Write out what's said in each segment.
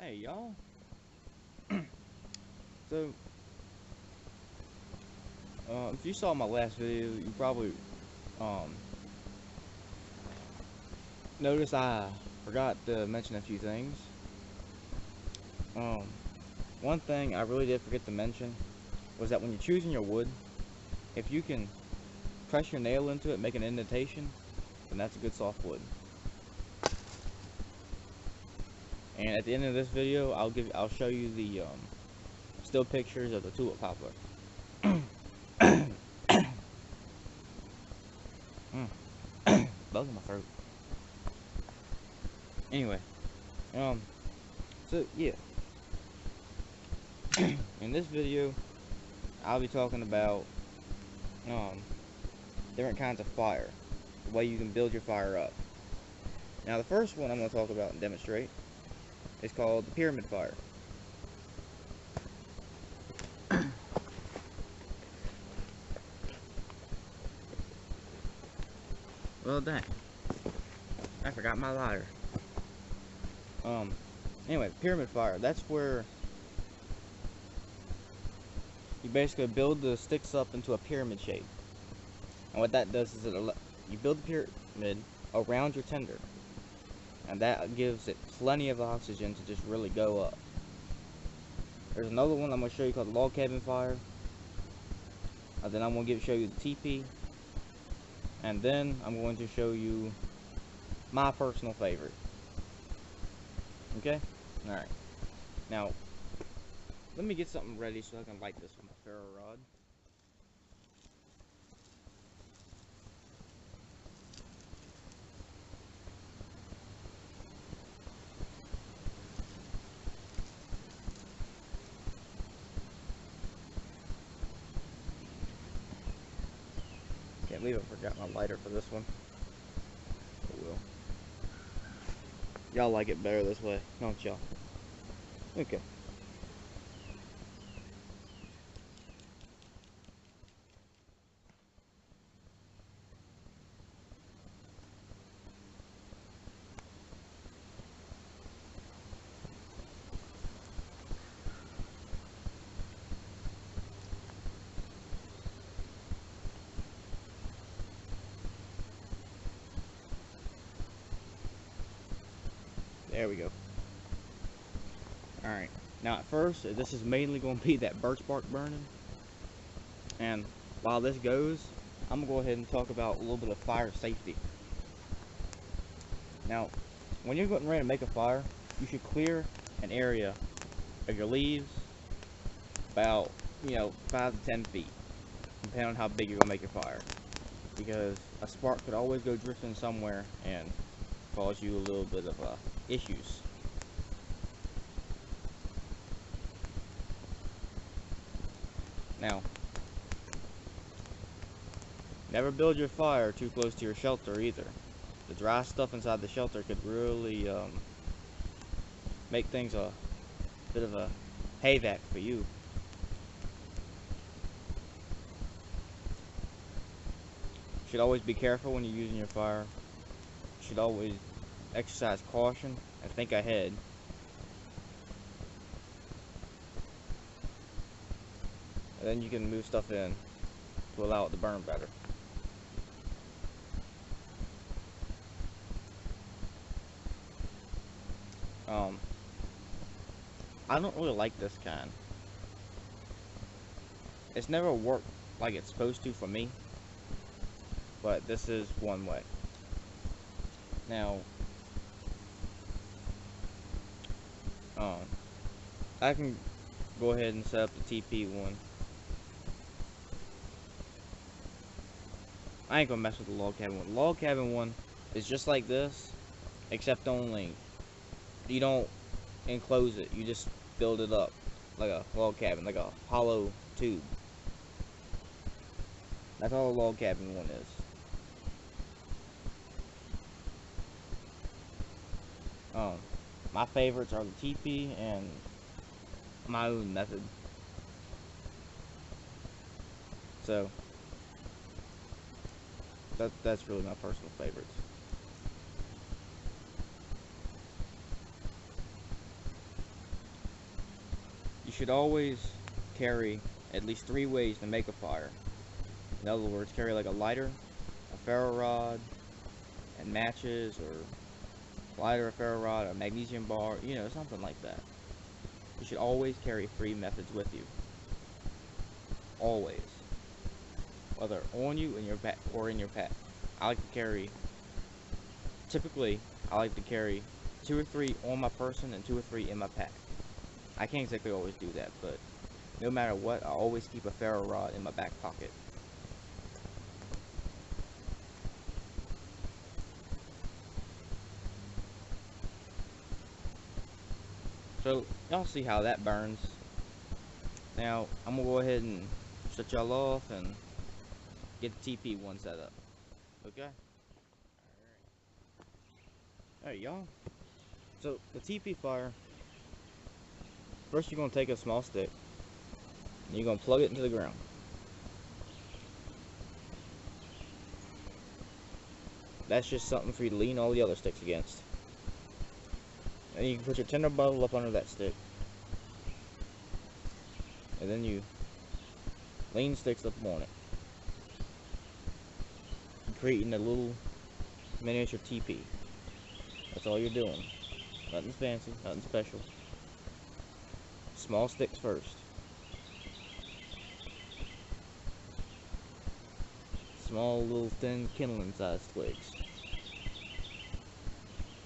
Hey y'all. So, if you saw my last video, you probably um, noticed I forgot to mention a few things. Um, One thing I really did forget to mention was that when you're choosing your wood, if you can press your nail into it, make an indentation, then that's a good soft wood. And at the end of this video, I'll show you the still pictures of the tulip poplar. Bug in my throat. Anyway, so yeah, in this video, I'll be talking about different kinds of fire, the way you can build your fire up. Now, the first one I'm going to talk about and demonstrate is called the pyramid fire. Well, dang, I forgot my lighter. Anyway, pyramid fire, that's where you basically build the sticks up into a pyramid shape. And what that does is you build the pyramid around your tinder, and that gives it plenty of oxygen to just really go up. There's another one I'm going to show you called the log cabin fire. And then I'm going to show you the tipi. And then I'm going to show you my personal favorite. Okay? Alright. Now, let me get something ready so I can light this with my ferro rod. Can't believe I forgot my lighter for this one. Oh well. Y'all like it better this way, don't y'all? Okay. There we go. Alright. Now at first, this is mainly going to be that birch bark burning. And while this goes, I'm going to go ahead and talk about a little bit of fire safety. Now, when you're getting ready to make a fire, you should clear an area of your leaves about, 5 to 10 feet, depending on how big you're going to make your fire. Because a spark could always go drifting somewhere and cause you a little bit of issues. Now, never build your fire too close to your shelter either. The dry stuff inside the shelter could really make things a bit of a havoc for you. You should always be careful when you're using your fire. You should always exercise caution and think ahead. And then you can move stuff in to allow it to burn better. I don't really like this kind. It's never worked like it's supposed to for me, but this is one way. Now, I can go ahead and set up the TP one. I ain't gonna mess with the log cabin one. The log cabin one is just like this, except only you don't enclose it, you just build it up like a log cabin, like a hollow tube. That's all a log cabin one is. My favorites are the teepee and my own method. So that's really my personal favorites. should always carry at least 3 ways to make a fire. In other words, carry like a lighter, a ferro rod, and matches, or lighter, a ferro rod, a magnesium bar, you know, something like that. You should always carry 3 methods with you. Always. Whether on you, in your back, or in your pack. Typically, I like to carry 2 or 3 on my person and 2 or 3 in my pack. I can't exactly always do that, but no matter what, I always keep a ferro rod in my back pocket. So, y'all see how that burns. Now, I'm going to go ahead and shut y'all off and get the TP one set up. Okay? Alright, y'all. So, the TP fire, first you're going to take a small stick, and you're going to plug it into the ground. That's just something for you to lean all the other sticks against. And you can put your tinder bottle up under that stick. And then you lean sticks up on it. Creating a little miniature teepee. That's all you're doing. Nothing fancy, nothing special. Small sticks first. Small little thin kindling sized twigs.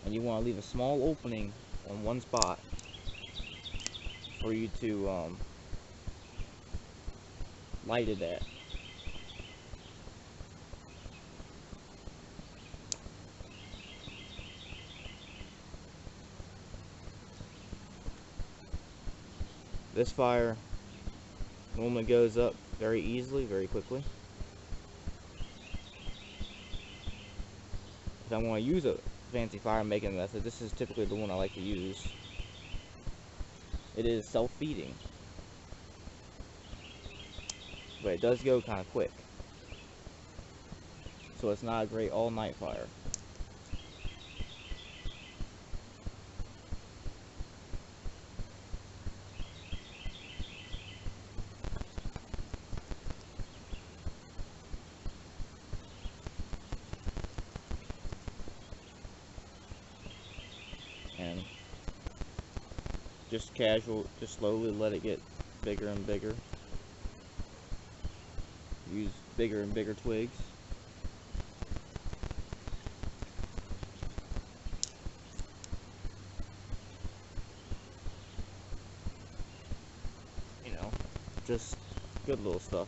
And you want to leave a small opening on one spot for you to light it at. This fire normally goes up very easily, very quickly. If I want to use a fancy fire making method, this is typically the one I like to use. It is self-feeding, but it does go kind of quick, so it's not a great all-night fire. And just casual, just slowly let it get bigger and bigger. Use bigger and bigger twigs. You know, just good little stuff.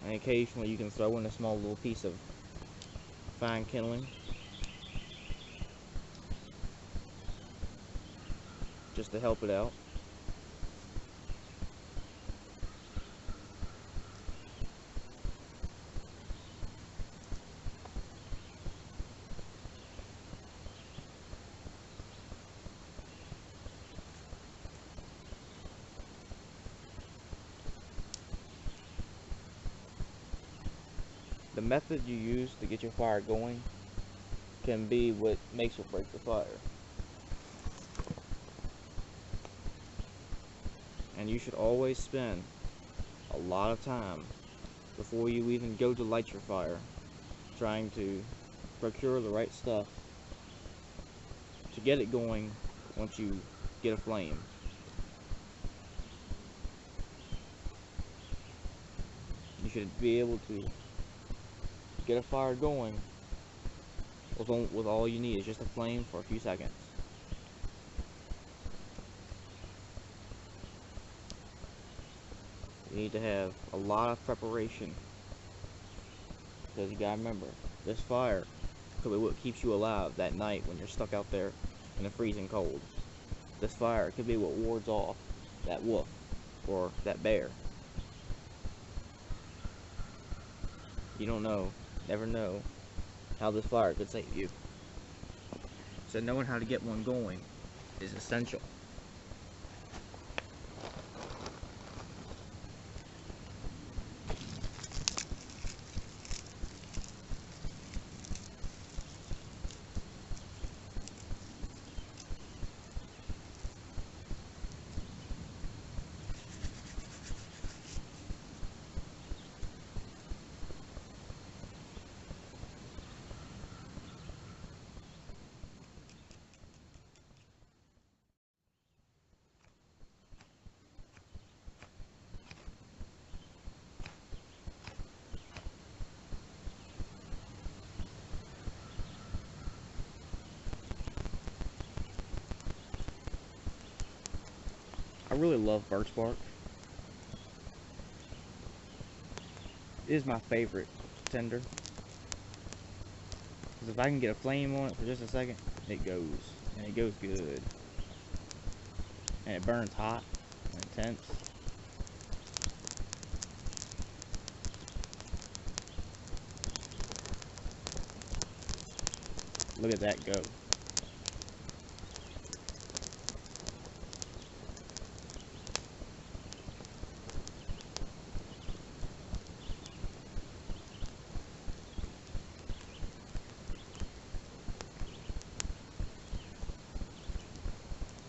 And occasionally you can throw in a small little piece of fine kindling. Just to help it out. The method you use to get your fire going can be what makes or breaks the fire. And you should always spend a lot of time before you even go to light your fire trying to procure the right stuff to get it going once you get a flame. You should be able to get a fire going with all you need is just a flame for a few seconds. You need to have a lot of preparation, because you gotta remember, this fire could be what keeps you alive that night when you're stuck out there in the freezing cold. This fire could be what wards off that wolf or that bear. You don't know, never know how this fire could save you. So knowing how to get one going is essential. I really love birch bark. It is my favorite tinder. Because if I can get a flame on it for just a second, it goes. And it goes good. And it burns hot and intense. Look at that go.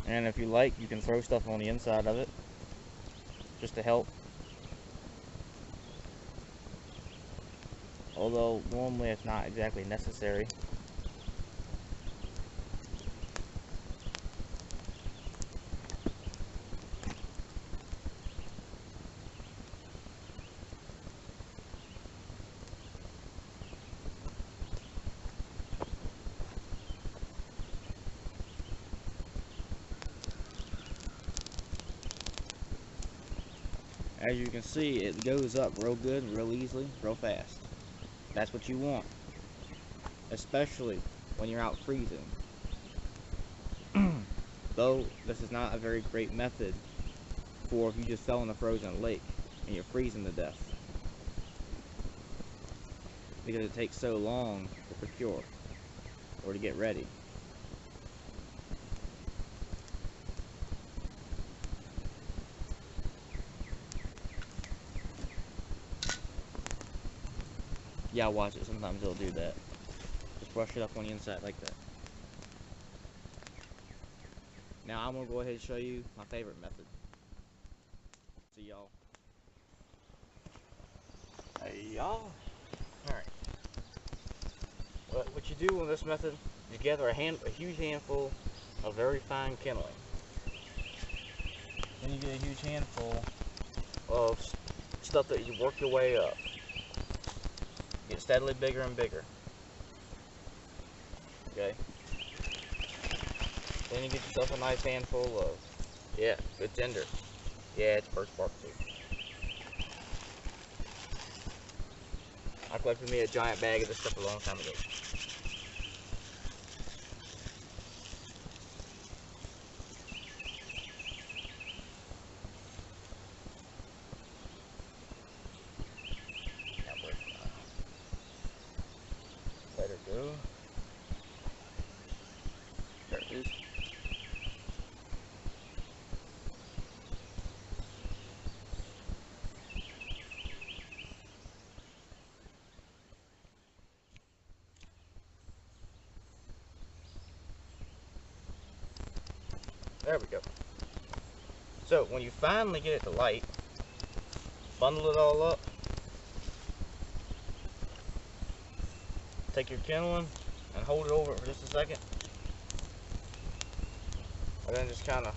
And if you like, you can throw stuff on the inside of it just to help. Although normally it's not exactly necessary. As you can see, it goes up real good, real easily, real fast. That's what you want, especially when you're out freezing. Though this is not a very great method for if you just fell in a frozen lake and you're freezing to death, because it takes so long to procure or to get ready. Yeah, watch it. Sometimes it'll do that. Just brush it up on the inside like that. Now I'm going to go ahead and show you my favorite method. See y'all. Hey y'all. Alright. What you do in this method, you gather a huge handful of very fine kindling. Then you get a huge handful of stuff that you work your way up. Get steadily bigger and bigger. Okay. Then you get yourself a nice handful of, yeah, good tinder. Yeah, it's birch bark too. I collected me a giant bag of this stuff a long time ago. Let her go. There it is. There we go. So when you finally get it to light, bundle it all up. Take your kindling and hold it over it for just a second. And then just kind of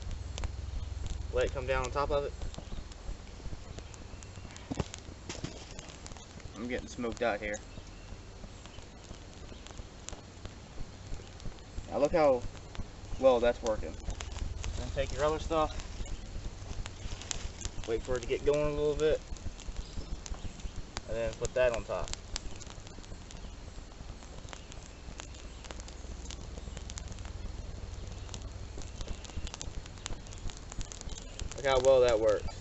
let it come down on top of it. I'm getting smoked out here. Now look how well that's working. Then take your other stuff, wait for it to get going a little bit, and then put that on top. Look how well that works.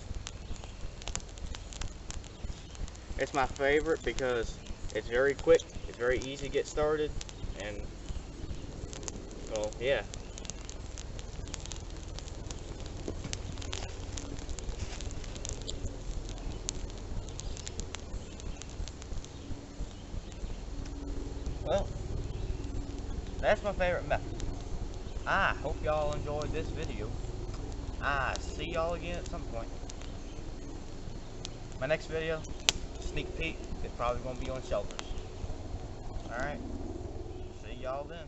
It's my favorite because it's very quick, it's very easy to get started, and well, yeah. Well, that's my favorite method. I hope y'all enjoyed this video. I see y'all again at some point. My next video, sneak peek, is probably going to be on shelters. Alright, see y'all then.